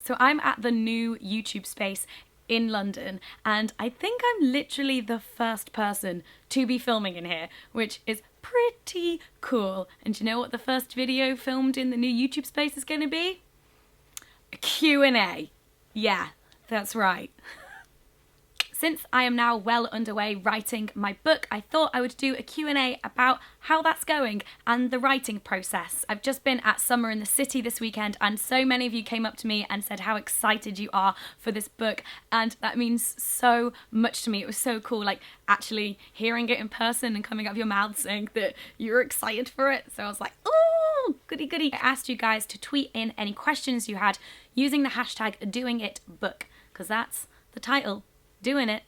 So I'm at the new YouTube space in London, and I think I'm literally the first person to be filming in here, which is pretty cool. And do you know what the first video filmed in the new YouTube space is going to be? A Q&A. Yeah, that's right. Since I am now well underway writing my book, I thought I would do a Q&A about how that's going and the writing process. I've just been at Summer in the City this weekend, and so many of you came up to me and said how excited you are for this book, and that means so much to me. It was so cool, like actually hearing it in person and coming out of your mouth saying that you're excited for it. So I was like, ooh, goody goody. I asked you guys to tweet in any questions you had using the hashtag #doingitbook, because that's the title. Doing it,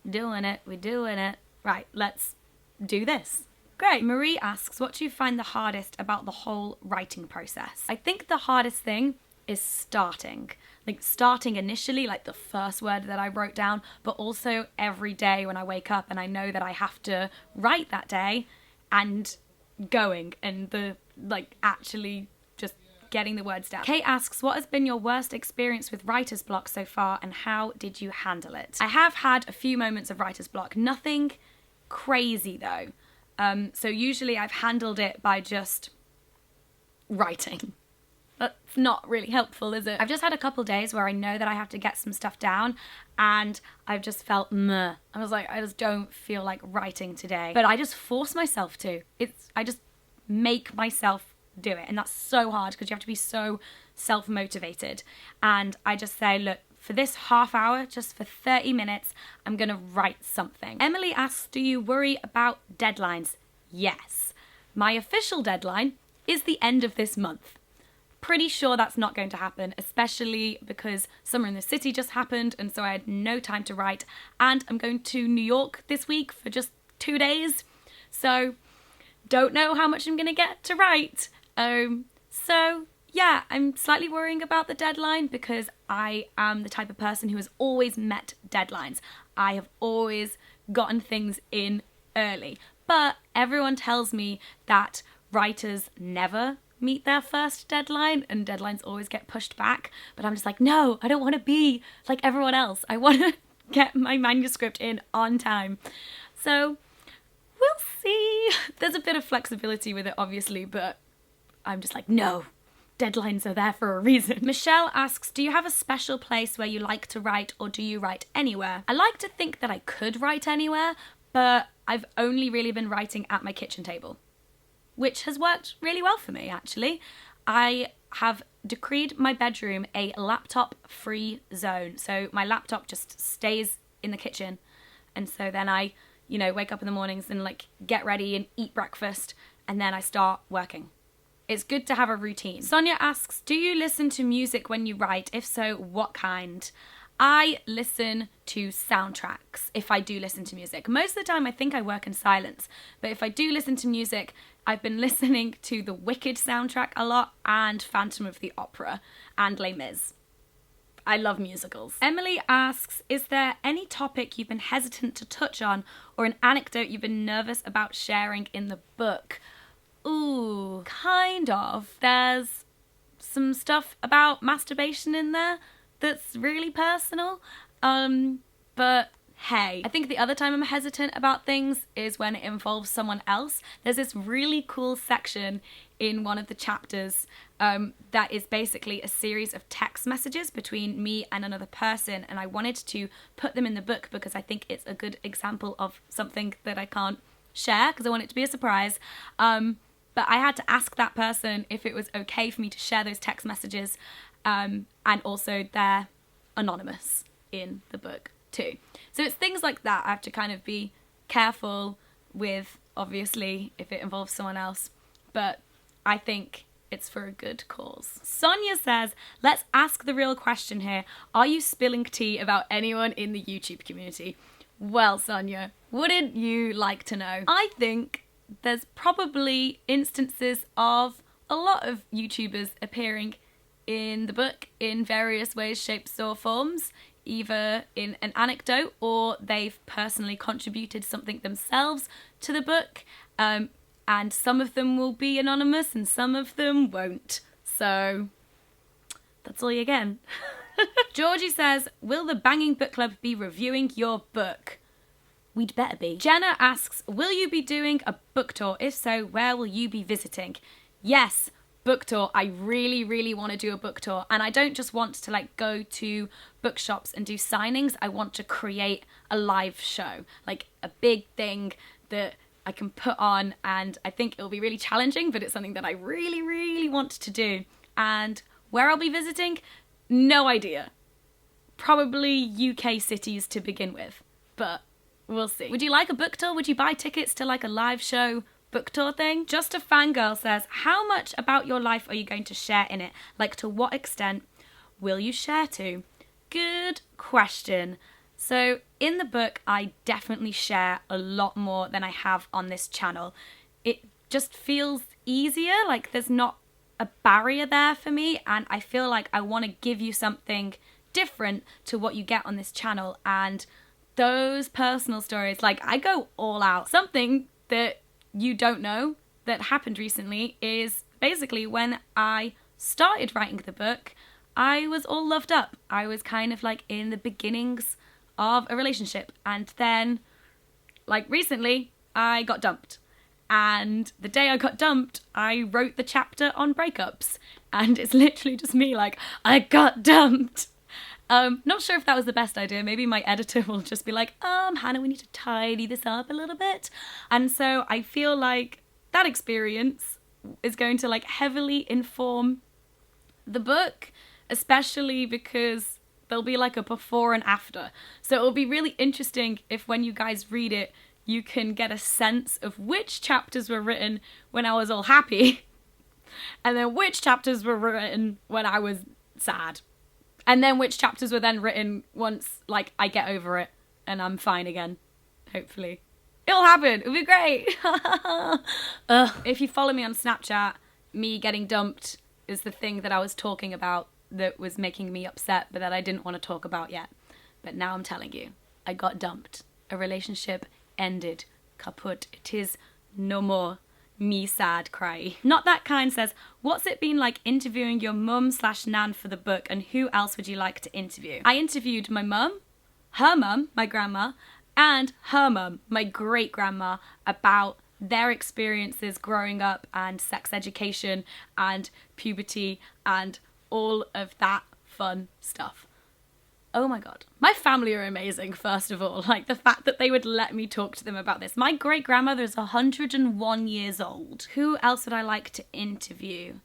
we're doing it. Right, let's do this. Great. Marie asks, what do you find the hardest about the whole writing process? I think the hardest thing is starting. Like starting initially, like the first word that I wrote down, but also every day when I wake up and I know that I have to write that day, and going and the like actually just getting the words down. Kate asks, what has been your worst experience with writer's block so far and how did you handle it? I have had a few moments of writer's block, nothing crazy though. So usually I've handled it by just writing. That's not really helpful, is it? I've just had a couple days where I know that I have to get some stuff down and I've just felt meh. I was like, I just don't feel like writing today. But I just force myself to. I just make myself do it, and that's so hard because you have to be so self-motivated. And I just say, look, for this half hour, just for 30 minutes, I'm gonna write something. Emily asks, do you worry about deadlines? Yes. My official deadline is the end of this month. Pretty sure that's not going to happen, especially because Summer in the City just happened, and so I had no time to write, and I'm going to New York this week for just 2 days, so don't know how much I'm gonna get to write. So yeah, I'm slightly worrying about the deadline because I am the type of person who has always met deadlines. I have always gotten things in early, but everyone tells me that writers never meet their first deadline and deadlines always get pushed back. But I'm just like, no, I don't want to be like everyone else. I want to get my manuscript in on time. So we'll see. There's a bit of flexibility with it, obviously, but I'm just like, no, deadlines are there for a reason. Michelle asks, do you have a special place where you like to write, or do you write anywhere? I like to think that I could write anywhere, but I've only really been writing at my kitchen table, which has worked really well for me, actually. I have decreed my bedroom a laptop-free zone. So my laptop just stays in the kitchen. And so then I, wake up in the mornings and like get ready and eat breakfast, and then I start working. It's good to have a routine. Sonia asks, do you listen to music when you write? If so, what kind? I listen to soundtracks if I do listen to music. Most of the time I think I work in silence, but if I do listen to music, I've been listening to the Wicked soundtrack a lot and Phantom of the Opera and Les Mis. I love musicals. Emily asks, is there any topic you've been hesitant to touch on or an anecdote you've been nervous about sharing in the book? Ooh, kind of. There's some stuff about masturbation in there that's really personal. But hey, I think the other time I'm hesitant about things is when it involves someone else. There's this really cool section in one of the chapters that is basically a series of text messages between me and another person, and I wanted to put them in the book because I think it's a good example of something that I can't share because I want it to be a surprise. But I had to ask that person if it was okay for me to share those text messages, and also they're anonymous in the book too. So it's things like that I have to kind of be careful with, obviously, if it involves someone else, but I think it's for a good cause. Sonia says, let's ask the real question here. Are you spilling tea about anyone in the YouTube community? Well, Sonia, wouldn't you like to know? I think there's probably instances of a lot of YouTubers appearing in the book in various ways, shapes or forms, either in an anecdote or they've personally contributed something themselves to the book, and some of them will be anonymous and some of them won't. So that's all you're getting. Georgie says, will the Banging Book Club be reviewing your book? We'd better be. Jenna asks, will you be doing a book tour? If so, where will you be visiting? Yes, book tour. I really, really want to do a book tour. And I don't just want to like go to bookshops and do signings. I want to create a live show, like a big thing that I can put on. And I think it'll be really challenging, but it's something that I really, really want to do. And where I'll be visiting, no idea. Probably UK cities to begin with, but we'll see. Would you like a book tour? Would you buy tickets to like a live show book tour thing? Just a Fangirl says, how much about your life are you going to share in it? Like, to what extent will you share to? Good question. So in the book, I definitely share a lot more than I have on this channel. It just feels easier, like there's not a barrier there for me, and I feel like I want to give you something different to what you get on this channel. And those personal stories, like, I go all out. Something that you don't know that happened recently is basically when I started writing the book, I was all loved up. I was kind of like in the beginnings of a relationship, and then like recently I got dumped. And the day I got dumped, I wrote the chapter on breakups, and it's literally just me like, I got dumped. Not sure if that was the best idea. Maybe my editor will just be like, Hannah, we need to tidy this up a little bit. And so I feel like that experience is going to like heavily inform the book, especially because there'll be like a before and after. So it'll be really interesting if when you guys read it, you can get a sense of which chapters were written when I was all happy, and then which chapters were written when I was sad. And then which chapters were then written once, like, I get over it and I'm fine again, hopefully. It'll happen. It'll be great. If you follow me on Snapchat, me getting dumped is the thing that I was talking about that was making me upset, but that I didn't want to talk about yet. But now I'm telling you, I got dumped. A relationship ended. Kaput. It is no more. Me sad cry. Not That Kind says, what's it been like interviewing your mum/nan for the book, and who else would you like to interview? I interviewed my mum, her mum, my grandma, and her mum, my great grandma, about their experiences growing up and sex education and puberty and all of that fun stuff. Oh my god. My family are amazing, first of all. Like, the fact that they would let me talk to them about this. My great-grandmother is 101 years old. Who else would I like to interview?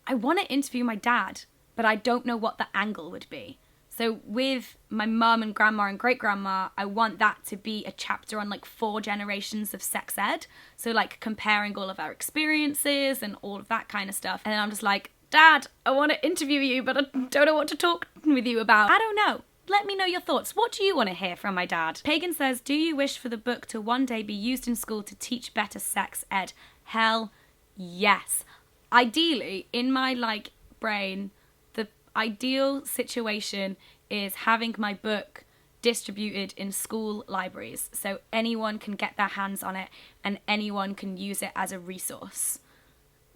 I want to interview my dad, but I don't know what the angle would be. So with my mum and grandma and great-grandma, I want that to be a chapter on like 4 generations of sex ed. So like comparing all of our experiences and all of that kind of stuff. And then I'm just like, Dad, I want to interview you, but I don't know what to talk with you about. I don't know. Let me know your thoughts. What do you want to hear from my dad? Pagan says, do you wish for the book to one day be used in school to teach better sex ed? Hell yes. Ideally, in my like brain, the ideal situation is having my book distributed in school libraries so anyone can get their hands on it and anyone can use it as a resource.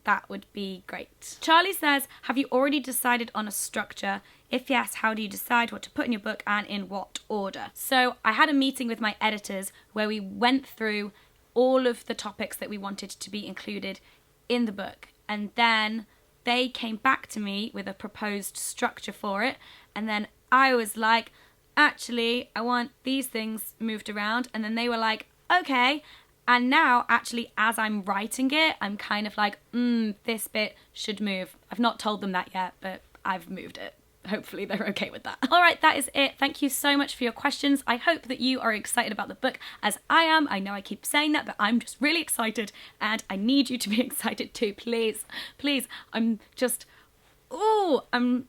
That would be great. Charlie says, have you already decided on a structure? If yes, how do you decide what to put in your book and in what order? So I had a meeting with my editors where we went through all of the topics that we wanted to be included in the book. And then they came back to me with a proposed structure for it. And then I was like, actually, I want these things moved around. And then they were like, okay. And now, actually, as I'm writing it, I'm kind of like, this bit should move. I've not told them that yet, but I've moved it. Hopefully they're okay with that. All right, that is it. Thank you so much for your questions. I hope that you are excited about the book as I am. I know I keep saying that, but I'm just really excited and I need you to be excited too, please. Please, I'm just, I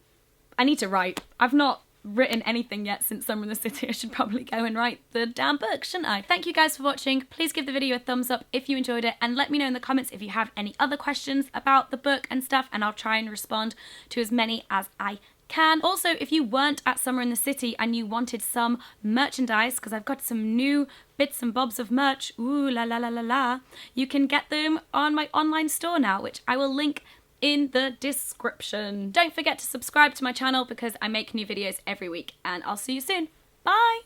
need to write. I've not written anything yet since Summer in the City. I should probably go and write the damn book, shouldn't I? Thank you guys for watching. Please give the video a thumbs up if you enjoyed it, and let me know in the comments if you have any other questions about the book and stuff, and I'll try and respond to as many as I can. Also, if you weren't at Summer in the City and you wanted some merchandise, because I've got some new bits and bobs of merch, ooh la la la la la, you can get them on my online store now, which I will link in the description. Don't forget to subscribe to my channel because I make new videos every week, and I'll see you soon. Bye!